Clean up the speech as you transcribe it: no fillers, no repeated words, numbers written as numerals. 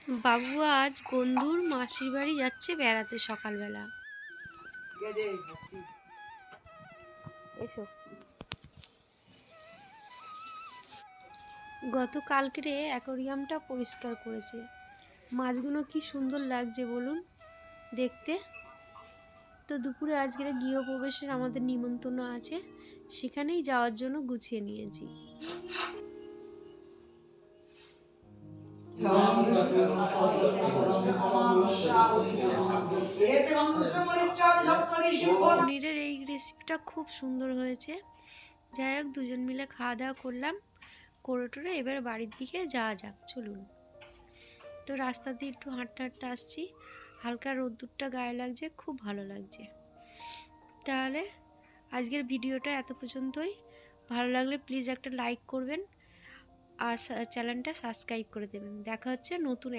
বাবু আজ বন্ধুর মাসির বাড়ি যাচ্ছে বেড়াতে সকালবেলা। গতকালকে অ্যাকোরিয়ামটা পরিষ্কার করেছে। মাছগুলো কি সুন্দর লাগছে বলুন দেখতে। তো দুপুরে আজকের গৃহপ্রবেশের আমাদের নিমন্ত্রণ আছে, সেখানেই যাওয়ার জন্য গুছিয়ে নিয়েছি। পনিরের এই রেসিপিটা খুব সুন্দর হয়েছে। যাই হোক, দুজন মিলে খাওয়া দাওয়া করলাম, করে টোরে এবার বাড়ির দিকে যাওয়া যাক, চলুন। তো রাস্তা দিয়ে একটু হাঁটতে হাঁটতে আসছি, হালকা রোদ্দুরটা গায়ে লাগছে, খুব ভালো লাগছে। তাহলে আজকের ভিডিওটা এত পর্যন্তই। ভালো লাগলে প্লিজ একটা লাইক করবেন আর চ্যানেলটা সাবস্ক্রাইব করে দেবেন। দেখা হচ্ছে নতুন